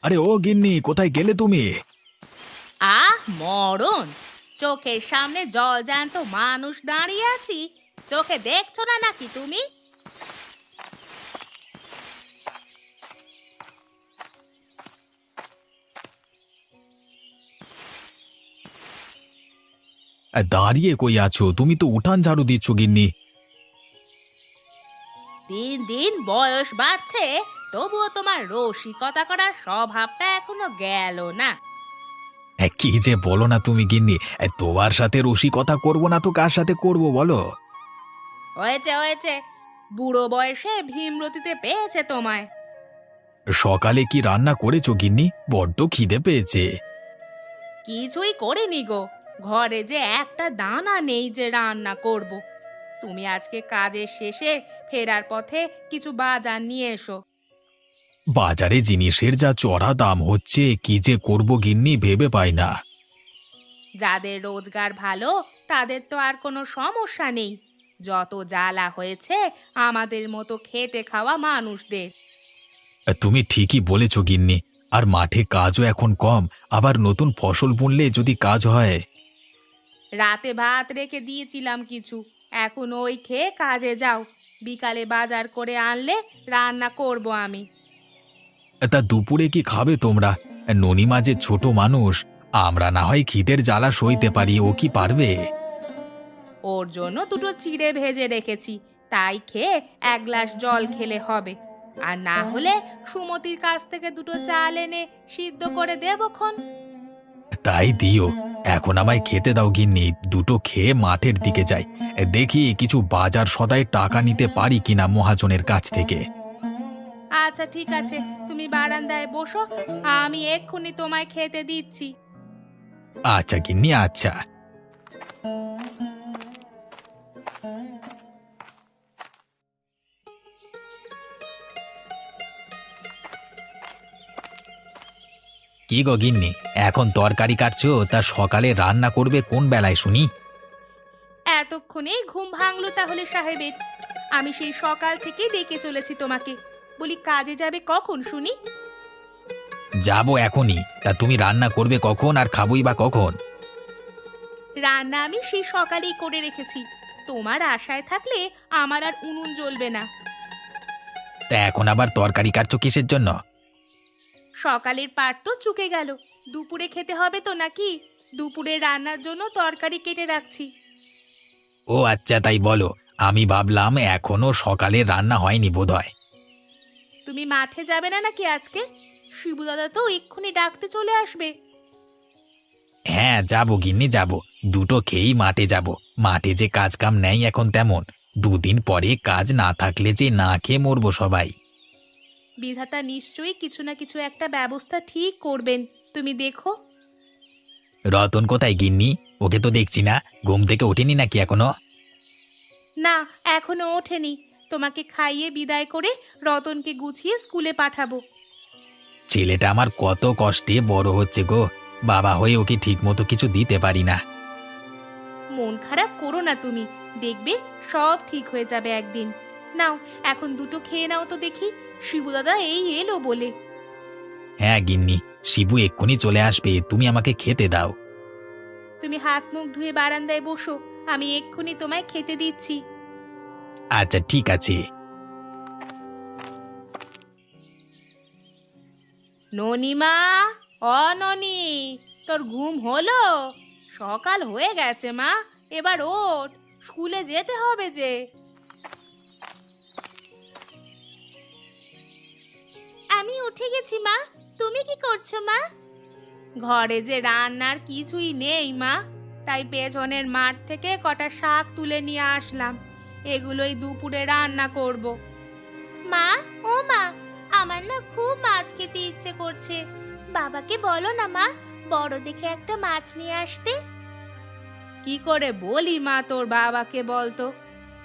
আরে ও গিন্নি, কোথায় গেলে তুমি? মরণ! চোখের সামনে জলজ্যান্ত মানুষ দাঁড়িয়ে আছি, চোখে দেখছো না নাকি তুমি? দাঁড়িয়ে কই আছো? তুমি তো উঠান ঝাড়ু দিচ্ছ গিন্নি। দিন দিন বয়স বাড়ছে, তবুও তোমার রসিকতা করার স্বভাবটা এখনো গেল না। কি যে বলো না তুমি গিন্নি, তোমার সাথে রসিকতা করবো না তো কার সাথে করবো বলো? হয়েছে হয়েছে, বুড়ো বয়সে ভীমরতিতে পেয়েছে তোমায়। সকালে কি রান্না করেছো গিন্নি? বড্ড খিদে পেয়েছে। কিছুই করিনি গো, ঘরে যে একটা দানা নেই যে রান্না করব। তুমি আজকে কাজের শেষে ফেরার পথে কিছু বাজার নিয়ে এসো। বাজারে জিনিসের যা চড়া দাম হচ্ছে, কি যে করবো গিন্নি ভেবে পাই না। যাদের রোজগার ভালো তাদের তো আর কোনো সমস্যা নেই, যত জ্বালা হয়েছে আমাদের মতো খেটে খাওয়া মানুষদের। তুমি ঠিকই বলেছ গিন্নি। আর মাঠে কাজও এখন কম, আবার নতুন ফসল বুনলে যদি কাজ হয়। রাতে ভাত রেখে দিয়েছিলাম কিছু, এখন ওই খেয়ে কাজে যাও। বিকালে বাজার করে আনলে রান্না করব আমি। তা দুপুরে কি খাবে তোমরা? ননিমা যে ছোট মানুষ, আমরা না হয় খিদের জ্বালা সইতে পারি, ও কি পারবে? ওর জন্য দুটো চিড়ে ভেজে রেখেছি, তাই খেয়ে এক গ্লাস জল খেলে হবে। আর না হলে সুমতির কাছ থেকে দুটো চাল এনে সিদ্ধ করে দেবক্ষণ। তাই দিও। এখন আমায় খেতে দাও গিন্নি, দুটো খেয়ে মাঠের দিকে যাই। দেখি কিছু বাজার সদায় টাকা নিতে পারি কিনা মহাজনের কাছ থেকে। আচ্ছা ঠিক আছে, তুমি বারান্দায় বসো, আমি এক্ষুনি তোমায় খেতে দিচ্ছি। আচ্ছা গিন্নি, আচ্ছা। কি গো গিন্নি, এখন তরকারি কাটছো? তা সকালে রান্না করবে কোন বেলায় শুনি? এতক্ষণে ঘুম ভাঙলো তাহলে সাহেবের? আমি সেই সকাল থেকে ডেকে চলেছি তোমাকে, বলি কাজে যাবে কখন শুনি? যাবো এখনই। তা তুমি রান্না করবে কখন আর খাবই বা কখন? রান্না আমি সেই সকালেই করে রেখেছি, তোমার আশায় থাকলে আমার আর উনুন জ্বলবে না। তা এখন আবার তরকারি কাটছো কিসের জন্য? সকালের পাট তো চুকে গেল, দুপুরে খেতে হবে তো নাকি? দুপুরে রান্নার জন্য তরকারি কেটে রাখছি। ও আচ্ছা, তাই বলো। আমি ভাবলাম এখনো সকালে রান্না হয়নি বোধহয়। তুমি মাঠে যাবে না নাকি আজকে? শিবু দাদা তো এক্ষুনি ডাকতে চলে আসবে। হ্যাঁ যাবো গিন্নি, যাবো। দুটো খেয়েই মাঠে যাব। মাঠে যে কাজ কাম নেই এখন তেমন। দুদিন পরে কাজ না থাকলে যে না খেয়ে মরবো সবাই। বিধাতা নিশ্চয়ই কিছু না কিছু একটা ব্যবস্থা ঠিক করবেন, তুমি দেখো। রতন কোথায় গিন্নি? ওকে তো দেখছি না। ঘুম থেকে ওঠেনি নাকি এখনো? না, এখনো ওঠেনি। তোমাকে খাইয়ে বিদায় করে রতনকে গুছিয়ে স্কুলে পাঠাবো। ছেলেটা আমার কত কষ্টে বড় হচ্ছে গো। বাবা হয়ে ওকে ঠিক মতো কিছু দিতে পারি না। মন খারাপ করো না তুমি, দেখবে সব ঠিক হয়ে যাবে একদিন। নাও, এখন দুটো খেয়ে নাও তো দেখি, শিবু দাদা এই এলো বলে। হ্যাঁ গিন্নি, শিবু এক্ষুনি চলে আসবে, তুমি আমাকে খেতে দাও। তুমি হাত মুখ ধুয়ে বারান্দায় বসো, আমি এক্ষুনি তোমায় খেতে দিচ্ছি। আচ্ছা ঠিক আছে। ননিমা, ননি, তোর ঘুম হলো? সকাল হয়ে গেছে মা, এবার ওঠ, স্কুলে যেতে হবে যে। আমি উঠে গেছি মা, তুমি কি করছো মা? ঘরে যে রান্নার কিছুই নেই মা, তাই পেছনের মাঠ থেকে কটা শাক তুলে নিয়ে আসলাম, এগুলোই দুপুরে রান্না করব। মা, ও মা, আমার না খুব মাছ খেতে ইচ্ছে করছে, বাবাকে বলো না মা, বড় দেখে একটা মাছ নিয়ে আসতে। কি করে বলি মা তোর বাবাকে বলতো?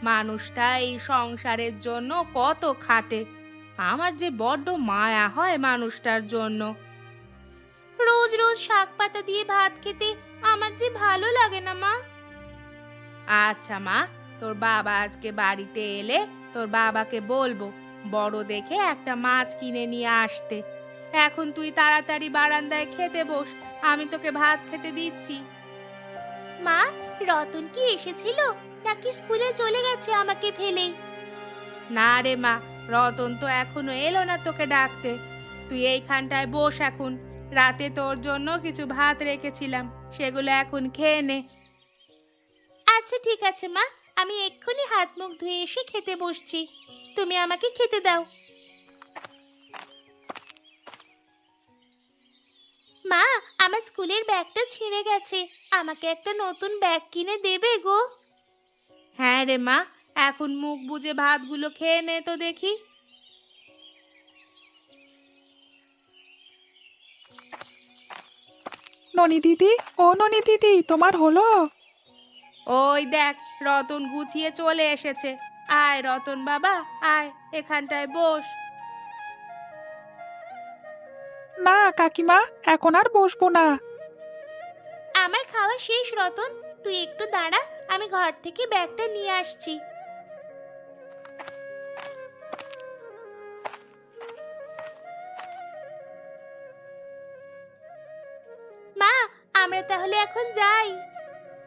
মানুষটা এই সংসারের জন্য কত খাটে, আমার যে বড্ড মায়া হয় মানুষটার জন্য। রোজ রোজ শাক পাতা দিয়ে ভাত খেতে আমার যে ভালো লাগে না মা। আচ্ছা মা, তোর বাবা আজকে বাড়িতে এলে তোর বাবাকে বলবো বড় দেখে একটা মাছ কিনে নিয়ে আসতে, এখন তুই তাড়াতাড়ি বারান্দায় খেতে বস, আমি তোকে ভাত খেতে দিচ্ছি। মা, রতন কি এসেছিল নাকি স্কুলে চলে গেছে আমাকে ফেলেই? না রে মা, রতন তো এখনো এলো না তোকে ডাকতে। তুই এইখানটায় বস এখন, রাতে তোর জন্য কিছু ভাত রেখেছিলাম, সেগুলো এখন খেয়ে নে। আচ্ছা ঠিক আছে মা, আমি এক্ষুনি হাত মুখ ধুয়ে এসে খেতে বসছি, তুমি আমাকে খেতে দাও। মা, আমার স্কুলের ব্যাগটা ছিঁড়ে গেছে, আমাকে একটা নতুন ব্যাগ কিনে দেবে গো? হ্যাঁ রে মা, এখন মুখ বুজে ভাতগুলো খেয়ে নে তো দেখি। ননি দিদি, ও ননি দিদি, তোমার হলো? ওই দেখ, রতন গুছিয়ে চলে এসেছে। আয় রতন বাবা, আয় এখানটায় বস। না কাকিমা, এখন আর বসবো না। আমার খাওয়া শেষ রতন, তুই একটু দাঁড়া, আমি ঘর থেকে ব্যাগটা নিয়ে আসছি। মা, আমরা তাহলে এখন যাই।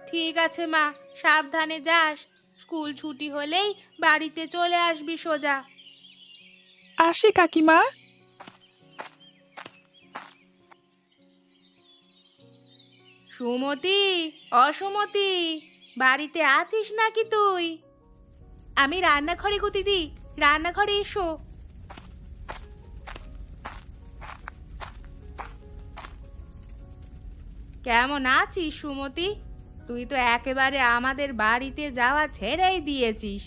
ঠিক আছে মা, সাবধানে যাস, স্কুল ছুটি হলেই বাড়িতে চলে আসবি সোজা। আসি কাকিমা। সুমতি, অসুমতি, বাড়িতে আছিস নাকি তুই? আমি রান্নাঘরে গো দিদি, রান্নাঘরে এসো। কেমন আছিস সুমতি? তুই তো একেবারে আমাদের বাড়িতে যাওয়া ছেড়েই দিয়েছিস।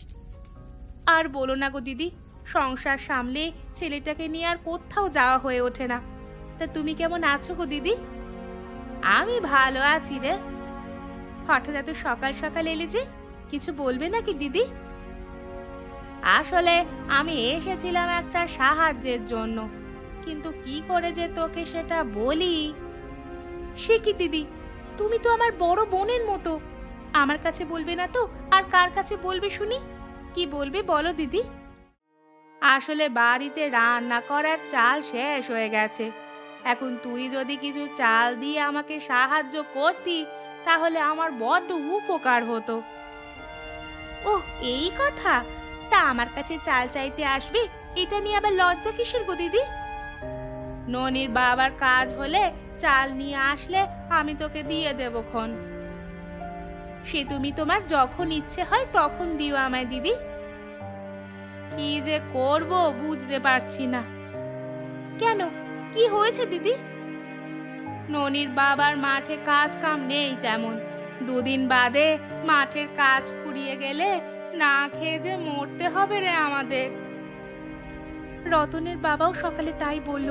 আর বলো না গো দিদি, সংসার সামলে ছেলেটাকে নিয়ে আর কোথাও যাওয়া হয়ে ওঠে না। তা তুমি কেমন আছো গো দিদি? আমি ভালো আছি রে। হঠাৎ এত সকাল সকাল এলে যে, কিছু বলবে নাকি দিদি? আসলে আমি এসেছিলাম একটা সাহায্যের জন্য, কিন্তু কি করে যে তোকে সেটা বলি। সে কি দিদি, তুমি তো আমার বড় বোনের মতো, আমার কাছে বলবে না তো আর কার কাছে বলবে শুনি? কি বলবে বলো দিদি? আসলে বাড়িতে রান্না করার চাল শেষ হয়ে গেছে, এখন তুই যদি কিছু চাল দিয়ে আমাকে সাহায্য করতি তাহলে আমার বড্ড উপকার হতো। ও এই কথা, তা আমার কাছে চাল চাইতে আসবে, এটা নিয়ে আবার লজ্জা কিসের গো দিদি? ননির বাবার কাজ হলে চাল নিয়ে আসলে আমি তোকে দিয়ে দেবো খন। সে তুমি তোমার যখন ইচ্ছে হয় তখন দিও আমায় দিদি। কি যে করব বুঝতে পারছি না। কেন, কি হয়েছে দিদি? ননির বাবার মাঠে কাজ কাম নেই তেমন, দুদিন বাদে মাঠের কাজ ফুরিয়ে গেলে না খেয়ে যে মরতে হবে রে আমাদের। রতনের বাবাও সকালে তাই বলল,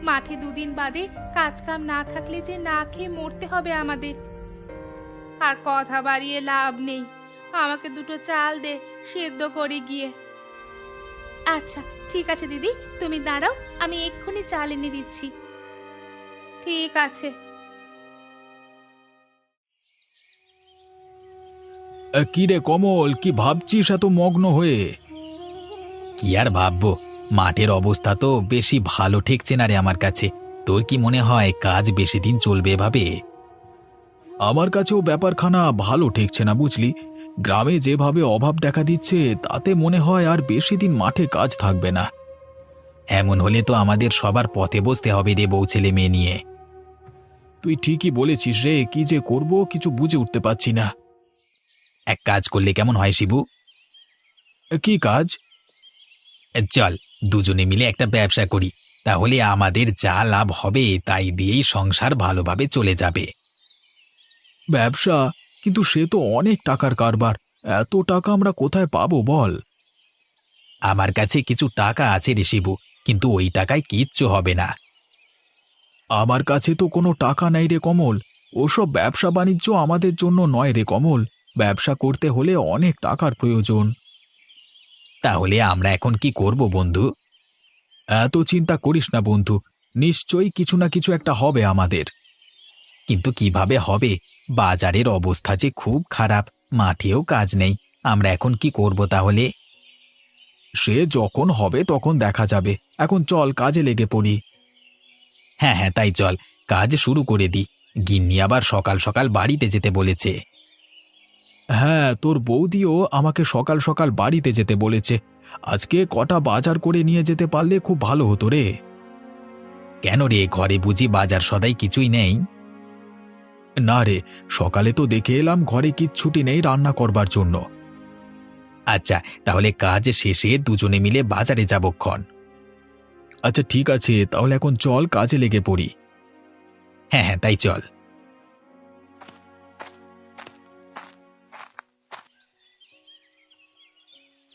মাঠে দুদিন বাদে কাজ কাম না থাকলে যে না খেয়ে মরতে হবে আমাদের। আর কথা বাড়িয়ে লাভ নেই, আমাকে দুটো চাল দে, সেদ্ধ করি গিয়ে। আচ্ছা ঠিক আছে দিদি, তুমি দাঁড়াও, আমি এক্ষুনি চাল এনে দিচ্ছি। ঠিক আছে। কি রে কমল, কি ভাবছিস এত মগ্ন হয়ে? কি আর ভাববো, মাঠের অবস্থা তো বেশি ভালো ঠেকছে না রে আমার কাছে। তোর কি মনে হয় কাজ বেশি দিন চলবে এভাবে? আমার কাছেও ব্যাপারখানা ভালো ঠেকছে না বুঝলি। গ্রামে যেভাবে অভাব দেখা দিচ্ছে তাতে মনে হয় আর বেশি দিন মাঠে কাজ থাকবে না। এমন হলে তো আমাদের সবার পথে বসতে হবে রে বউ ছেলে মেয়ে নিয়ে। তুই ঠিকই বলেছিস রে, কি যে করব কিছু বুঝে উঠতে পারছি না। এক কাজ করলে কেমন হয় শিবু? কি কাজ? চল দুজনে মিলে একটা ব্যবসা করি, তাহলে আমাদের যা লাভ হবে তাই দিয়েই সংসার ভালোভাবে চলে যাবে। ব্যবসা? কিন্তু সে তো অনেক টাকার কারবার, এত টাকা আমরা কোথায় পাবো বল? আমার কাছে কিছু টাকা আছে রে শিবু, কিন্তু ওই টাকায় কিচ্ছু হবে না। আমার কাছে তো কোনো টাকা নাই রে কমল, ওসব ব্যবসা বাণিজ্য আমাদের জন্য নয় রে কমল। ব্যবসা করতে হলে অনেক টাকার প্রয়োজন। তাহলে আমরা এখন কি করব বন্ধু? এত চিন্তা করিস না বন্ধু, নিশ্চয়ই কিছু না কিছু একটা হবে আমাদের। কিন্তু কিভাবে হবে? বাজারের অবস্থা যে খুব খারাপ, মাঠেও কাজ নেই, আমরা এখন কি করব তাহলে? সে যখন হবে তখন দেখা যাবে, এখন চল কাজে লেগে পড়ি। হ্যাঁ হ্যাঁ, তাই চল, কাজ শুরু করে দি। গিন্নি আবার সকাল সকাল বাড়িতে যেতে বলেছে। হ্যাঁ, তোর বৌদিও আমাকে সকাল সকাল বাড়িতে যেতে বলেছে। আজকে কটা বাজার করে নিয়ে যেতে পারলে খুব ভালো হতো রে। কেন রে, ঘরে বুঝি বাজার সদাই কিছুই নেই? না রে, সকালে তো দেখে এলাম ঘরে কিচ্ছুটি নেই রান্না করবার জন্য। আচ্ছা, তাহলে কাজ শেষে দুজনে মিলে বাজারে যাবক্ষণ। আচ্ছা ঠিক আছে, তাহলে এখন চল কাজে লেগে পড়ি। হ্যাঁ হ্যাঁ, তাই চল।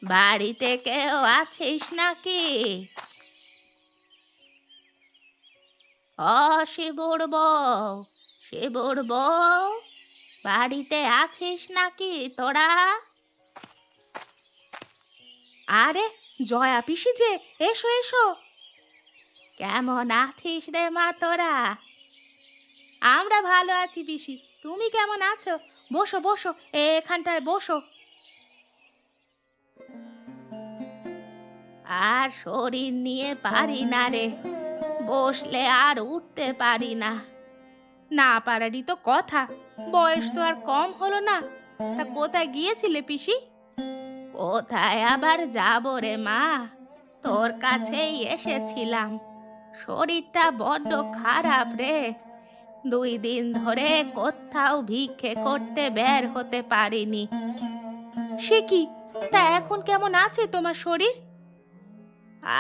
বাড়িতে কেউ আছিস নাকি? শিবুর বউ, শিবুর বউ, বাড়িতে আছিস নাকি তোরা? আরে জয়া পিসি যে, এসো এসো। কেমন আছিস রে মা তোরা? আমরা ভালো আছি পিসি, তুমি কেমন আছো? বসো বসো, এখানটায় বসো। আর শরীর নিয়ে পারি না রে, বসলে আর উঠতে পারি না। না পারারই তো কথা, বয়স তো আর কম হলো না। তা কোথায় গিয়েছিলে পিসি? কোথায় আবার যাব রে মা, তোর কাছেই এসেছিলাম। শরীরটা বড্ড খারাপ রে, 2 দিন ধরে কোথাও ভিক্ষে করতে বের হতে পারিনি। সে কি, তা এখন কেমন আছে তোমার শরীর?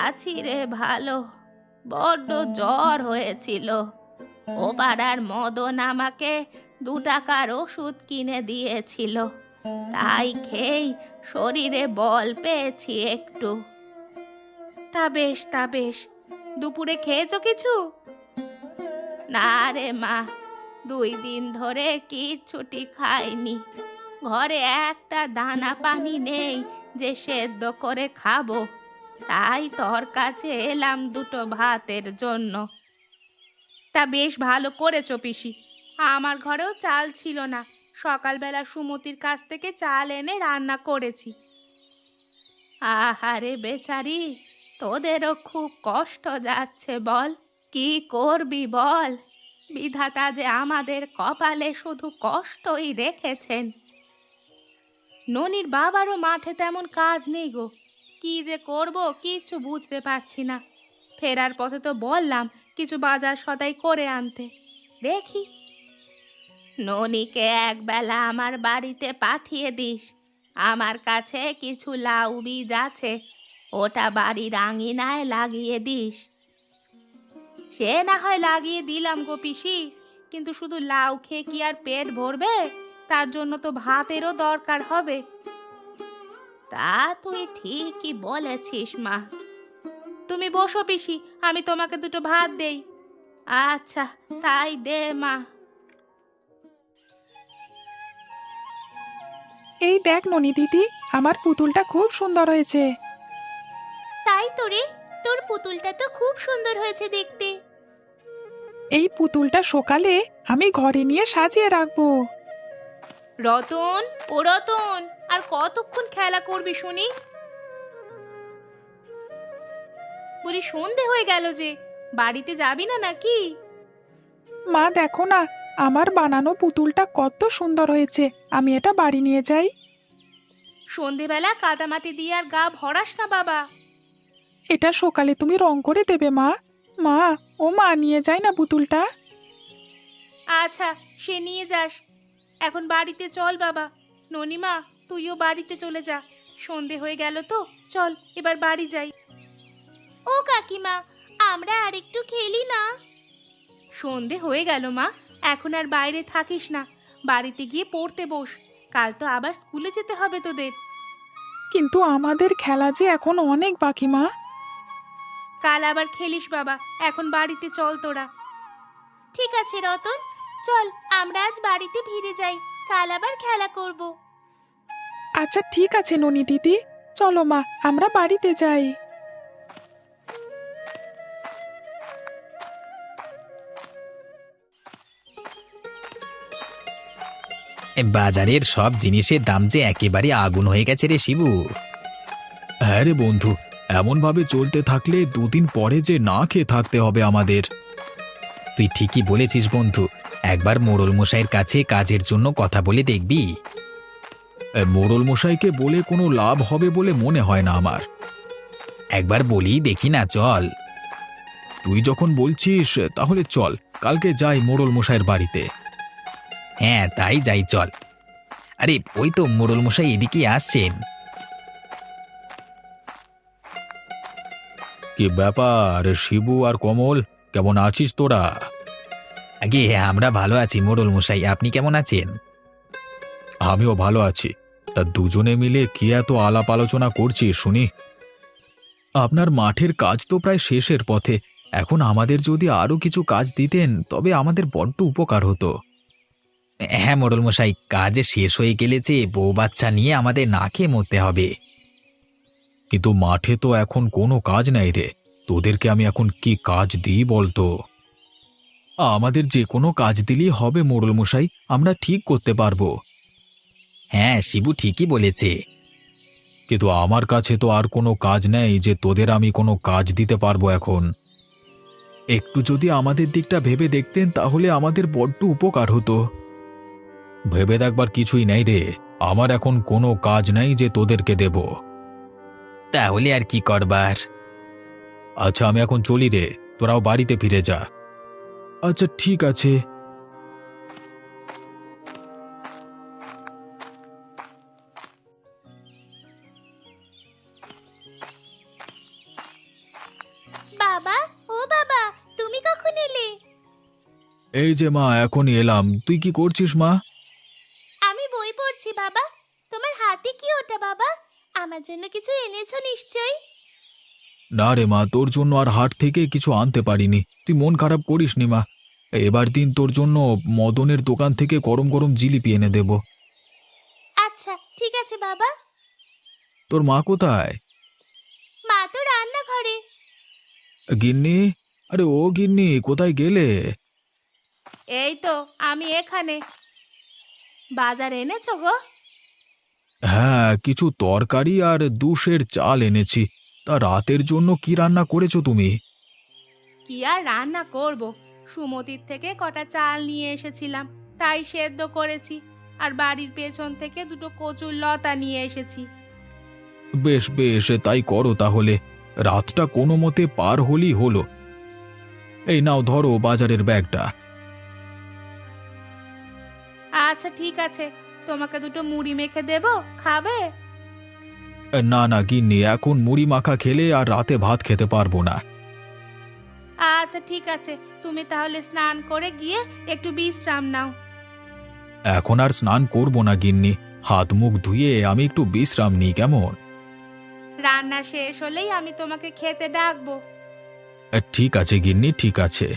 আছি রে ভালো, বড্ড জ্বর হয়েছিল। ও পাড়ার মদন আমাকে 2 টাকার ওষুধ কিনে দিয়েছিল, তাই খেয়েই শরীরে বল পেয়েছি একটু। তা বেশ, তা বেশ। দুপুরে খেয়েছো কিছু? না রে মা, 2 দিন ধরে কিচ্ছুটি খাইনি। ঘরে একটা দানা পানি নেই যে সেদ্ধ করে খাবো, তাই তোর কাছে এলাম 2টো ভাতের জন্য। তা বেশ ভালো করেছো পিসি, আমার ঘরেও চাল ছিল না, সকালবেলা সুমতির কাছ থেকে চাল এনে রান্না করেছি। আহারে বেচারি, তোদেরও খুব কষ্ট যাচ্ছে বল। কি করবি বল, বিধাতা যে আমাদের কপালে শুধু কষ্টই রেখেছেন। ননির বাবারও মাঠে তেমন কাজ নেই গো, কি যে করব কিচ্ছু বুঝতে পারছি না। ফেরার পথে তো বললাম কিছু বাজার সদাই করে আনতে, দেখি। ননিকে একবেলা আমার বাড়িতে পাঠিয়ে দিস, আমার কাছে কিছু লাউ বীজ আছে, ওটা বাড়ির আঙিনায় লাগিয়ে দিস। সে না হয় লাগিয়ে দিলাম গো পিসি, কিন্তু শুধু লাউ খেয়ে কি আর পেট ভরবে? তার জন্য তো ভাতেরও দরকার হবে। তা তুই ঠিকই বলেছিস মা। তুমি বসো পিসি, আমি তোমাকে 2টো ভাত দেই। আচ্ছা তাই দে মা। এই দেখ ননি দিদি, আমার পুতুলটা খুব সুন্দর হয়েছে। তাই তো রে, তোর পুতুলটা তো খুব সুন্দর হয়েছে দেখতে। এই পুতুলটা সকালে আমি ঘরে নিয়ে সাজিয়ে রাখবো। রতন, ও রতন, আর কতক্ষণ খেলা করবি শুনি? বলি সন্ধে হয়ে গেল যে, বাড়িতে যাবি না নাকি? মা দেখো না, আমার বানানো পুতুলটা কত সুন্দর হয়েছে, আমি এটা বাড়ি নিয়ে যাই। সন্ধেবেলা কাদামাটি দিয়ে আর গা ভরাস না বাবা। এটা সকালে তুমি রং করে দেবে মা। মা, ও মা, নিয়ে যাই না পুতুলটা। আচ্ছা সে নিয়ে যাস, এখন বাড়িতে চল বাবা। ননিমা, তুইও বাড়িতে চলে যা, সন্ধে হয়ে গেল তো, চল এবার বাড়ি যাই। ও কাকিমা, আমরা আরেকটু খেলি না? সন্ধে হয়ে গেল মা, এখন আর বাইরে থাকিস না, বাড়িতে গিয়ে পড়তে বস, কাল তো আবার স্কুলে যেতে হবে তোদের। কিন্তু আমাদের খেলা যে এখন অনেক বাকি মা। কাল আবার খেলিস বাবা, এখন বাড়িতে চল তোরা। ঠিক আছে রতন, চল আমরা আজ বাড়িতে ফিরে যাই, কাল আবার খেলা করব। আচ্ছা ঠিক আছে ননি দিদি, চলো মা আমরা বাড়িতে যাই। বাজারের সব জিনিসের দাম যে একেবারে আগুন হয়ে গেছে রে শিবু। হ্যাঁ রে বন্ধু, এমন ভাবে চলতে থাকলে 2 দিন পরে যে না খেয়ে থাকতে হবে আমাদের। তুই ঠিকই বলেছিস বন্ধু, একবার মোড়ল মশাইয়ের কাছে কাজের জন্য কথা বলে দেখবি। মোড়ল মশাইকে বলে কোনো লাভ হবে বলে মনে হয় না আমার। একবার বলি দেখি না, চল। তুই যখন বলছিস তাহলে চল, কালকে যাই মোড়ল মশাইয়ের বাড়িতে। হ্যাঁ তাই যাই, চল। আরে ওই তো মোড়ল মশাই এদিকে আসছেন। কি ব্যাপার শিবু আর কমল, কেমন আছিস তোরা? আগে আমরা ভালো আছি মোড়ল মশাই, আপনি কেমন আছেন? আমিও ভালো আছি। তা দুজনে মিলে কি এত আলাপ আলোচনা করছিস শুনি? আপনার মাঠের কাজ তো প্রায় শেষের পথে, এখন আমাদের যদি আরো কিছু কাজ দিতেন তবে আমাদের বড্ড উপকার হতো। হ্যাঁ মোড়ল মশাই, কাজ শেষ হয়ে গেলেছে, বউ বাচ্চা নিয়ে আমাদের না খেয়ে মরতে হবে। কিন্তু মাঠে তো এখন কোনো কাজ নাই রে, তোদেরকে আমি এখন কি কাজ দিই বলতো? আমাদের যে কোনো কাজ দিলেই হবে মোড়ল মশাই, আমরা ঠিক করতে পারবো। হ্যাঁ শিবু ঠিকই বলেছে, কিন্তু আমার কাছে তো আর কোনো কাজ নেই যে তোদের আমি কোনো কাজ দিতে পারবো এখন। একটু যদি আমাদের দিকটা ভেবে দেখতেন তাহলে আমাদের বড্ড উপকার হতো। ভেবে দেখবার কিছুই নেই রে, আমার এখন কোনো কাজ নেই যে তোদেরকে দেব। তাহলে আর কি করবার? আচ্ছা আমি এখন চলি রে, তোরাও বাড়িতে ফিরে যা। আচ্ছা ঠিক আছে। বাবা, ও বাবা, তুমি কখন এলে? এই যে মা, এখনই এলাম। তুই কি করছিস মা? আমি বই পড়ছি বাবা। তোমার হাতে কি ওটা বাবা? আমার জন্য কিছু এনেছো নিশ্চয়ই। না রে মা, তোর জন্য আর হাট থেকে কিছু আনতে পারিনি, তুই মন খারাপ করিস নি মা। এবার দিন তোর জন্য মদনের দোকান থেকে গরম গরম জিলিপি এনে দেব। আচ্ছা ঠিক আছে বাবা। তোর মা কোথায়? মা তো রান্নাঘরে। গিন্নি, আরে ও গিন্নি, কোথায় গেলে? এই তো আমি এখানে। বাজার এনেছো গো? হ্যাঁ, কিছু তরকারি আর 2 সের চাল এনেছি। তা রাতের জন্য কি রান্না করেছো তুমি? কি আর রান্না করব, সুমতির থেকে কটা চাল নিয়ে এসেছিলাম, তাই সেদ্ধ করেছি। আর বাড়ির পেছন থেকে দুটো কচুর লতা নিয়ে এসেছি। বেশ বেশ, তাই করো তাহলে। রাতটা কোনো মতে পার হলেই হলো। এই নাও ধরো বাজারের ব্যাগটা। আচ্ছা ঠিক আছে, তোমাকে দুটো মুড়ি মেখে দেবো, খাবে? না না গিন্নি, এখন মুড়ি মাখা খেলে আর রাতে ভাত খেতে পারবো না। আচ্ছা ঠিক আছে, তুমি তাহলে স্নান করে গিয়ে একটু বিশ্রাম নাও। এখন আর স্নান করব না গিন্নি, হাত মুখ ধুয়ে আমি একটু বিশ্রাম নিই কেমন? রান্না শেষ হলেই আমি তোমাকে খেতে ডাকবো। ঠিক আছে গিন্নি, ঠিক আছে।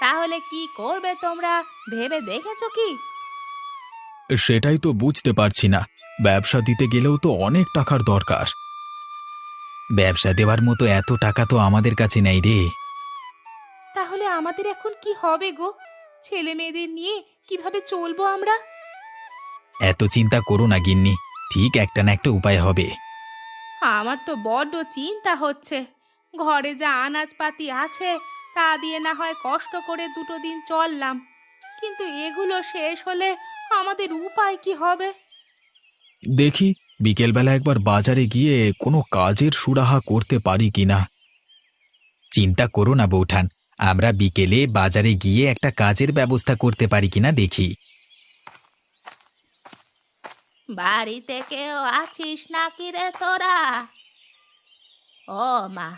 তাহলে কি করবে তোমরা, ভেবে দেখেছো কি? সেটাই তো বুঝতে পারছি না, ব্যবসা দিতে গেলেও তো অনেক টাকার দরকার। ব্যবসা দেওয়ার মতো এত টাকা তো আমাদের কাছে নেই রে। তাহলে আমাদের এখন কি হবে গো? ছেলে মেয়েদের নিয়ে কিভাবে চলবো আমরা? এত চিন্তা করো না গিন্নি, ঠিক একটা না একটা উপায় হবে। আমার তো বড্ড চিন্তা হচ্ছে। ঘরে যা আনাজপাতি আছে তা দিয়ে না হয় কষ্ট করে দুটো দিন চললাম, কিন্তু এগুলো শেষ হলে আমাদের উপায় কি হবে? দেখি বিকেলবেলা একবার বাজারে গিয়ে কোনো কাজের সুরাহা করতে পারি কিনা। চিন্তা করো না বৌঠান, আমরা বিকেলে বাজারে গিয়ে একটা কাজের ব্যবস্থা করতে পারি কিনা দেখি। বাড়িতে কেউ আছিস নাকি রে তোরা? ও মা,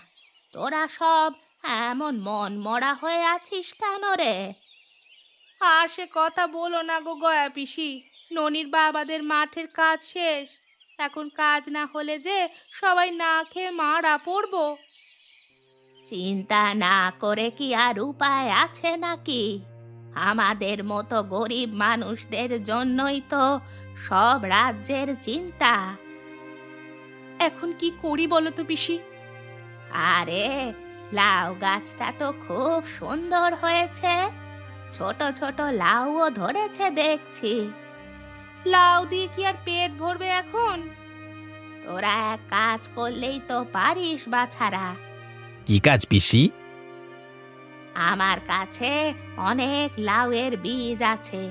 তোরা সব এমন মন মরা হয়ে আছিস কেন রে? আর সে কথা বলো না গো গয়া পিসি, ননির বাবাদের মাঠের কাজ শেষ, এখন কাজ না হলে যে সবাই না খেয়ে মারা পড়বো। চিন্তা না করে কি আর উপায় আছে নাকি? আমাদের মতো গরিব মানুষদের জন্যই তো সব রাজ্যের চিন্তা। এখন কি করি বলো তো পিসি? আরে লাউ গাছটা তো খুব সুন্দর হয়েছে, ছোট ছোট লাউও ধরেছে দেখছি। লাউ দিয়ে কি আর পেট ভরবে এখন? তোরা এক কাজ করলেই তো পারিস বাছারা। কি কাজ পিসি? আমার কাছে অনেক লাউয়ের বীজ আছে,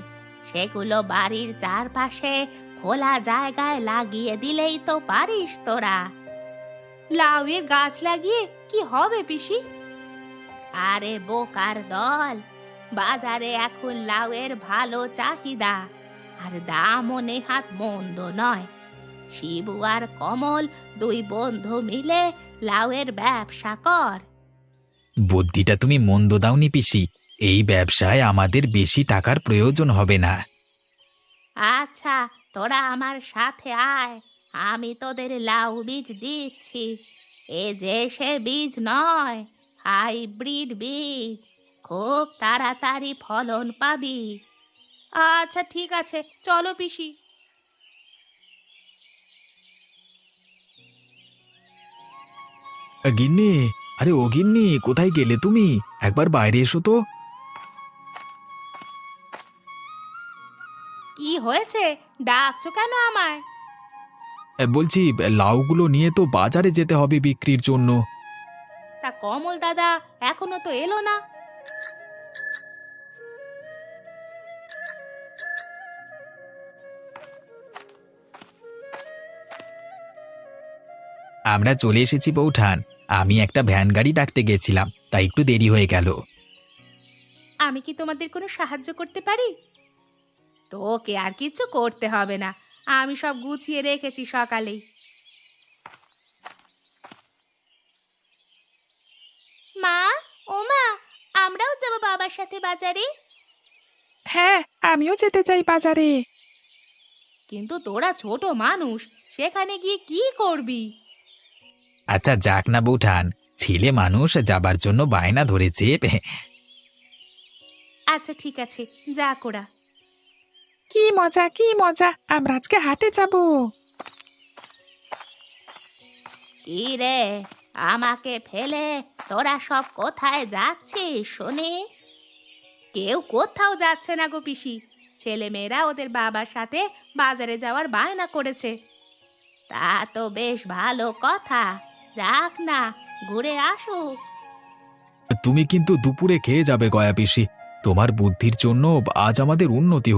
সেগুলো বাড়ির চারপাশে খোলা জায়গায় লাগিয়ে দিলেই তো পারিস তোরা। লাউয়ের গাছ লাগিয়ে কি হবে পিসি? আরে বোকার দল, বাজারে এখন লাউয়ের ভালো চাহিদা, আর দামও নেহাত মন্দ নয়। শিবু আর কমল দুই বন্ধু মিলে লাউয়ের ব্যবসা কর। বুদ্ধিটা তুমি মন্দ দাওনি পিসি, এই ব্যবসায় আমাদের বেশি টাকার প্রয়োজন হবে না। আচ্ছা, তোরা আমার সাথে আয়, আমি তোদের লাউ বীজ দিচ্ছি। এ যে সে বীজ নয়, হাইব্রিড বীজ, খুব তাড়াতাড়ি ফলন পাবি। আচ্ছা ঠিক আছে, চলো পিসি। গিন্নি, আরে ও গিন্নি, কোথায় গেলে তুমি? একবার বাইরে এসো তো। কি হয়েছে, ডাকছো কেন আমায়? বলছি লাউগুলো নিয়ে তো বাজারে যেতে হবে বিক্রির জন্য। তা কমল দাদা এখনো তো এলো না। আমরা চলে এসেছি বৌঠান। আমি একটা ভ্যান গাড়ি ডাকতে গেছিলাম, তাই একটু দেরি হয়ে গেল। আমি কি তোমাদের কোনো সাহায্য করতে পারি? তোকে আর কিচ্ছু করতে হবে না, আমি সব গুছিয়ে রেখেছি সকালেই। মা, ও মা, আমরাও যাব বাবার সাথে বাজারে। হ্যাঁ, আমিও যেতে চাই বাজারে। কিন্তু তোরা ছোট মানুষ, সেখানে গিয়ে কি করবি? আচ্ছা যাক না বৌঠান, ছেলে মানুষ যাবার জন্য বায়না ধরেছে। আচ্ছা ঠিক আছে, যা কোরা। কি মজা, কি মজা, আমরা আজকে হাটে যাব। কি রে, আমাকে ফেলে তোরা সব কোথায় যাচ্ছিস শুনি? কেউ কোথাও যাচ্ছে না গো পিসি, ছেলেমেয়েরা ওদের বাবার সাথে বাজারে যাওয়ার বায়না করেছে। তা তো বেশ ভালো কথা, যাক না, ঘুরে আসুক। তুমি কিন্তু দুপুরে খেয়ে যাবে গয়া পিসি, তোমার বুদ্ধির জন্য আজ আমাদের উন্নতি